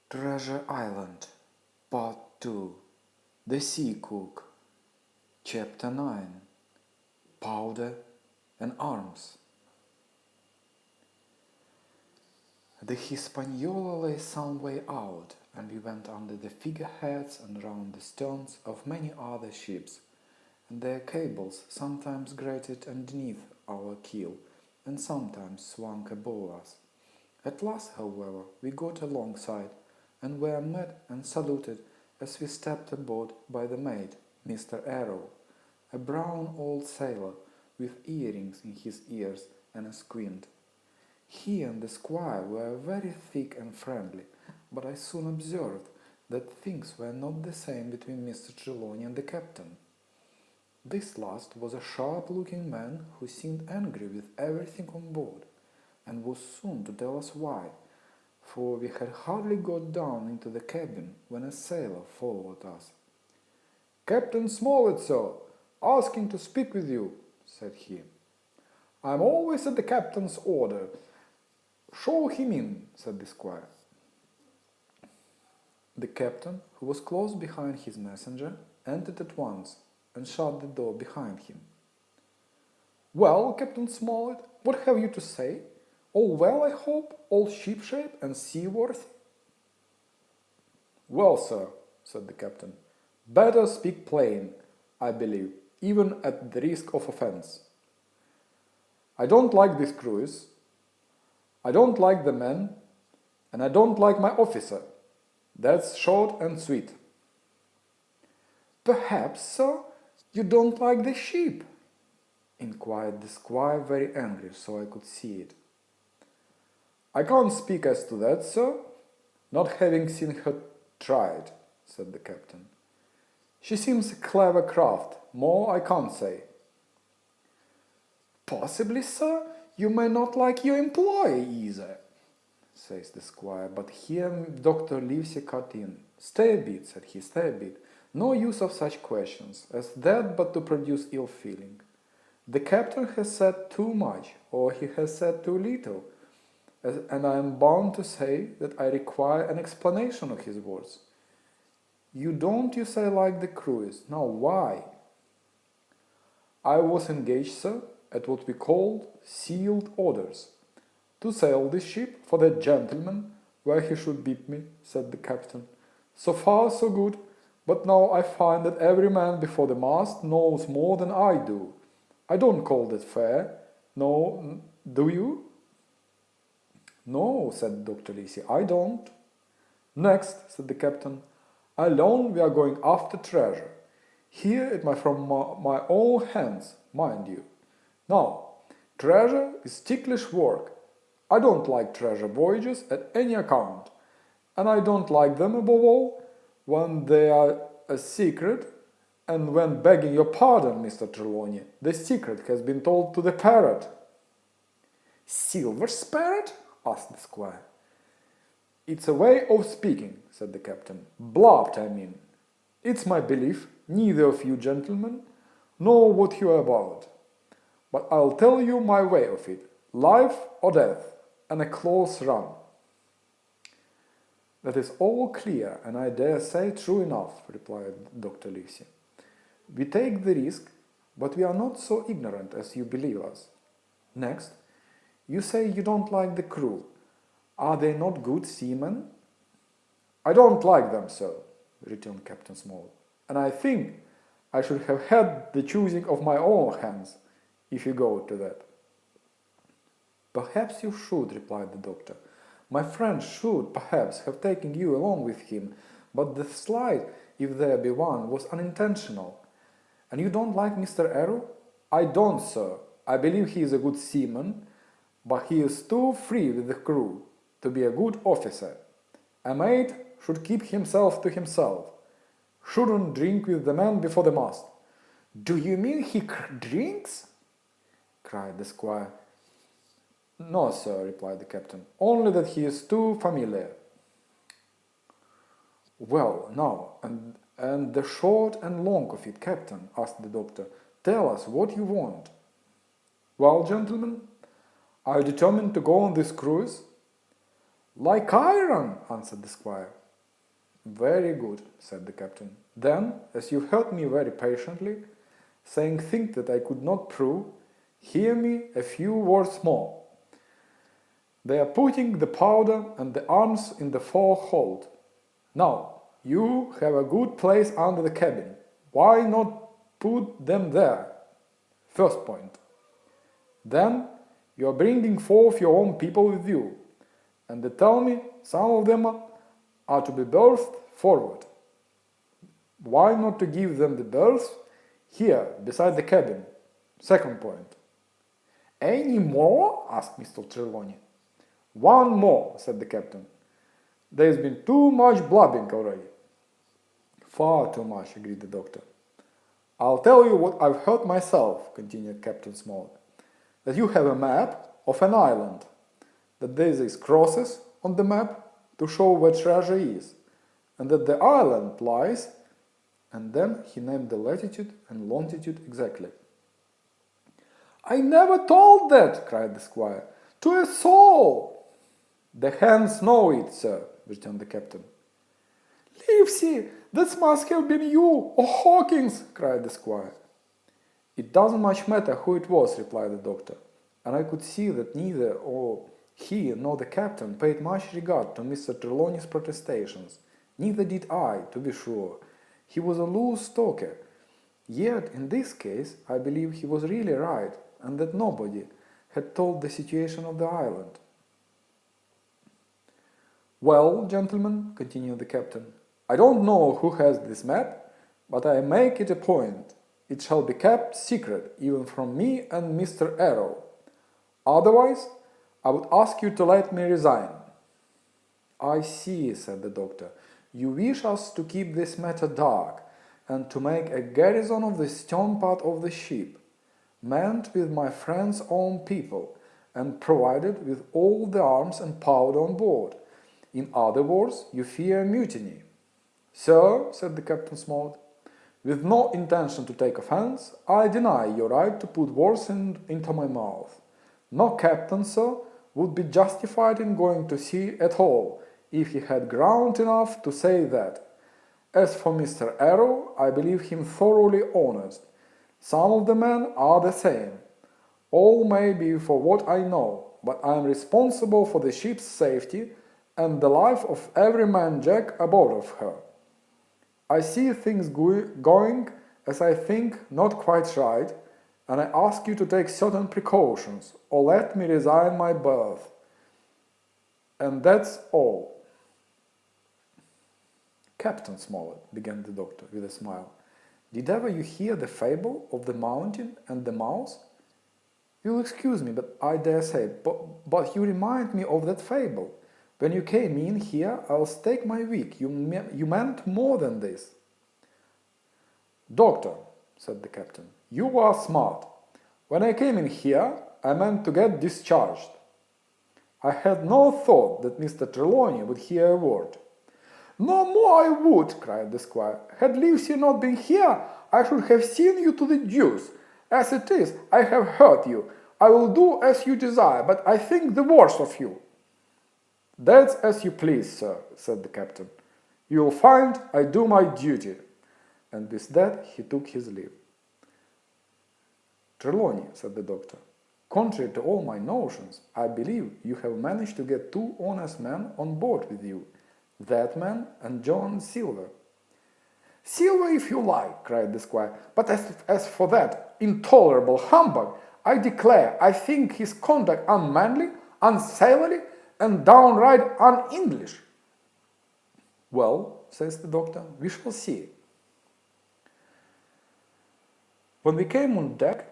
Treasure Island, Part 2, The Sea Cook, Chapter 9, Powder and Arms. The Hispaniola lay some way out, and we went under the figureheads and round the sterns of many other ships, and their cables sometimes grated underneath our keel, and sometimes swung above us. At last, however, we got alongside, and were met and saluted as we stepped aboard by the mate, Mr. Arrow, a brown old sailor with earrings in his ears and a squint. He and the squire were very thick and friendly, but I soon observed that things were not the same between Mr. Trelawney and the captain. This last was a sharp-looking man who seemed angry with everything on board, and was soon to tell us why, for we had hardly got down into the cabin when a sailor followed us. "Captain Smollett, sir, asking to speak with you," said he. "I'm always at the captain's order." "Show him in," said the squire. The captain, who was close behind his messenger, entered at once and shut the door behind him. "Well, Captain Smollett, what have you to say? All well, I hope? All shipshape and seaworthy?" "Well, sir," said the captain, "better speak plain, I believe, even at the risk of offence. I don't like this cruise, I don't like the men, and I don't like my officer. That's short and sweet." "Perhaps, sir, you don't like the ship?" inquired the squire, very angry, so I could see it. "I can't speak as to that, sir, not having seen her tried," said the captain. "She seems a clever craft, more I can't say." "Possibly, sir, you may not like your employer either," says the squire, but here Dr. Livesey cut in. "Stay a bit," said he, "stay a bit. No use of such questions as that but to produce ill feeling. The captain has said too much, or he has said too little, and I am bound to say that I require an explanation of his words. You don't, you say, like the cruise. Now, why?" "I was engaged, sir, at what we called sealed orders, to sail this ship for that gentleman where he should beat me," said the captain. "So far, so good, but now I find that every man before the mast knows more than I do. I don't call that fair. No, do you?" "No," said Dr. Livesey, "I don't." "Next," said the captain, "I learn we are going after treasure. Here from my own hands, mind you. Now, treasure is ticklish work. I don't like treasure voyages at any account, and I don't like them above all when they are a secret, and when, begging your pardon, Mr. Trelawney, the secret has been told to the parrot." "Silver's parrot?" asked the squire. "It's a way of speaking," said the captain. "Blabbed, I mean. It's my belief neither of you gentlemen know what you are about. But I'll tell you my way of it. Life or death, and a close run." "That is all clear, and I dare say true enough," replied Dr. Livesey. "We take the risk, but we are not so ignorant as you believe us. Next, you say you don't like the crew. Are they not good seamen?" "I don't like them, sir," returned Captain Smollett, "and I think I should have had the choosing of my own hands, if you go to that." "Perhaps you should," replied the doctor. "My friend should, perhaps, have taken you along with him, but the slight, if there be one, was unintentional. And you don't like Mr. Arrow?" "I don't, sir. I believe he is a good seaman, but he is too free with the crew to be a good officer. A mate should keep himself to himself, shouldn't drink with the men before the mast." "Do you mean he drinks?" cried the squire. "No, sir," replied the captain, "only that he is too familiar." "Well, now, and the short and long of it, captain," asked the doctor. "Tell us what you want." "Well, gentlemen, are you determined to go on this cruise?" Like iron, answered the squire. Very good, said the captain. Then, as you've heard me very patiently, saying things that I could not prove, hear me a few words more. They are putting the powder and the arms in the forehold. Now, you have a good place under the cabin. Why not put them there? First point. Then, you are bringing forth your own people with you, and they tell me some of them are to be birthed forward. Why not to give them the berths here, beside the cabin? Second point. Any more? Asked Mr. Trelawney. One more, said the captain. There's been too much blabbing already. Far too much, agreed the doctor. I'll tell you what I've heard myself, continued Captain Smollett, that you have a map of an island, that there is crosses on the map to show where treasure is, and that the island lies, and then he named the latitude and longitude exactly. I never told that, cried the squire, to a soul. The hands know it, sir, returned the captain. Livesey, that must have been you or Hawkins, cried the squire. It doesn't much matter who it was, replied the doctor, and I could see that neither he nor the captain paid much regard to Mr. Trelawney's protestations. Neither did I, to be sure. He was a loose talker. Yet, in this case, I believe he was really right, and that nobody had told the situation of the island. Well, gentlemen, continued the captain, I don't know who has this map, but I make it a point. It shall be kept secret, even from me and Mr. Arrow. Otherwise, I would ask you to let me resign. I see, said the doctor. You wish us to keep this matter dark, and to make a garrison of the stern part of the ship, manned with my friend's own people, and provided with all the arms and powder on board. In other words, you fear mutiny. Sir, said the Captain Smollett, with no intention to take offence, I deny your right to put words into my mouth. No captain, sir, would be justified in going to sea at all, if he had ground enough to say that. As for Mr. Arrow, I believe him thoroughly honest. Some of the men are the same. All may be for what I know, but I am responsible for the ship's safety and the life of every man Jack aboard of her. I see things going, as I think, not quite right, and I ask you to take certain precautions, or let me resign my berth. And that's all. Captain Smollett, began the doctor with a smile, did ever you hear the fable of the mountain and the mouse? You'll excuse me, but I dare say, but you remind me of that fable. When you came in here, I'll stake my wig, you meant more than this. Doctor, said the captain, you are smart. When I came in here, I meant to get discharged. I had no thought that Mr. Trelawney would hear a word. No more I would, cried the squire. Had Livesey not been here, I should have seen you to the deuce. As it is, I have heard you. I will do as you desire, but I think the worst of you. That's as you please, sir, said the captain. You will find I do my duty. And with that he took his leave. Trelawney, said the doctor, contrary to all my notions, I believe you have managed to get two honest men on board with you, that man and John Silver. Silver, if you like, cried the squire, but as for that intolerable humbug, I declare I think his conduct unmanly, unsailorly, and downright un-English. Well, says the doctor, we shall see. When we came on deck,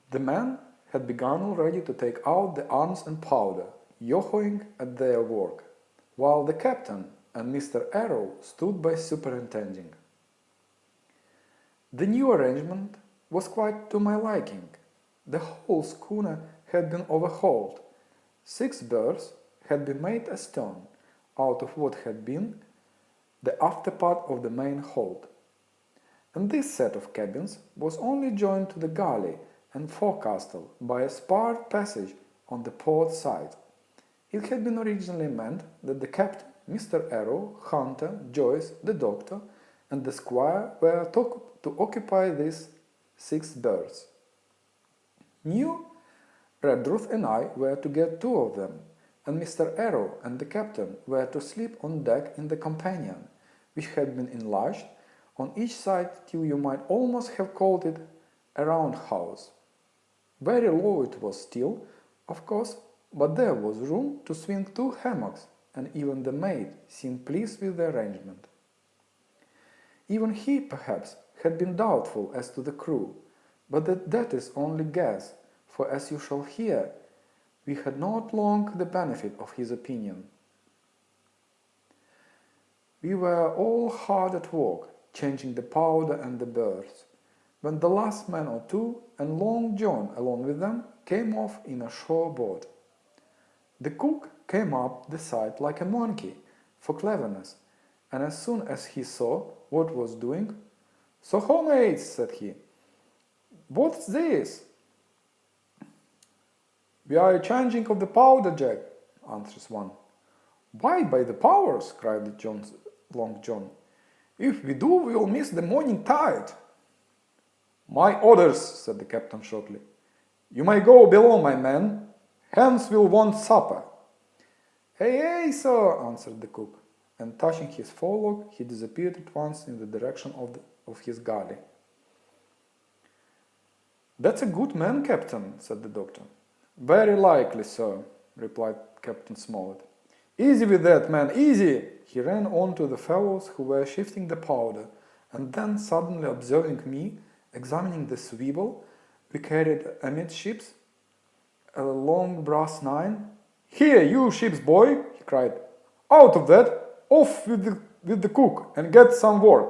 the men had begun already to take out the arms and powder, yo-hoing at their work, while the captain and Mr. Arrow stood by superintending. The new arrangement was quite to my liking. The whole schooner had been overhauled. 6 berths had been made astern, out of what had been the after part of the main hold. And this set of cabins was only joined to the galley and forecastle by a spar passage on the port side. It had been originally meant that the captain, Mr. Arrow, Hunter, Joyce, the doctor, and the squire were to occupy these 6 berths. New, Redruth and I were to get 2 of them, and Mr. Arrow and the captain were to sleep on deck in the companion, which had been enlarged on each side till you might almost have called it a roundhouse. Very low it was still, of course, but there was room to swing 2 hammocks, and even the mate seemed pleased with the arrangement. Even he, perhaps, had been doubtful as to the crew, but that is only guess, for as you shall hear, we had not long the benefit of his opinion. We were all hard at work, changing the powder and the berths, when the last man or 2, and Long John along with them, came off in a shore boat. The cook came up the side like a monkey, for cleverness, and as soon as he saw what was doing, "So ho, mates," said he, "what's this?" "We are changing of the powder, Jack," answers one. "Why, by the powers," cried Long John, "if we do, we'll miss the morning tide." "My orders," said the captain shortly. "You may go below, my men. Hens will want supper." "Aye, sir," answered the cook, and touching his forelock, he disappeared at once in the direction of his galley. "That's a good man, Captain," said the doctor. "Very likely, sir," replied Captain Smollett. "Easy with that, man, easy!" He ran on to the fellows who were shifting the powder, and then, suddenly observing me examining the swivel we carried amidships, a long brass 9, "Here, you ship's boy," he cried, "out of that! Off with the cook, and get some work!"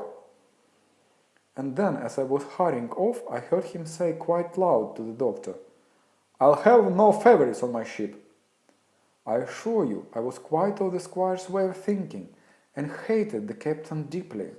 And then, as I was hurrying off, I heard him say quite loud to the doctor, "I'll have no favorites on my ship." I assure you I was quite of the squire's way of thinking, and hated the captain deeply.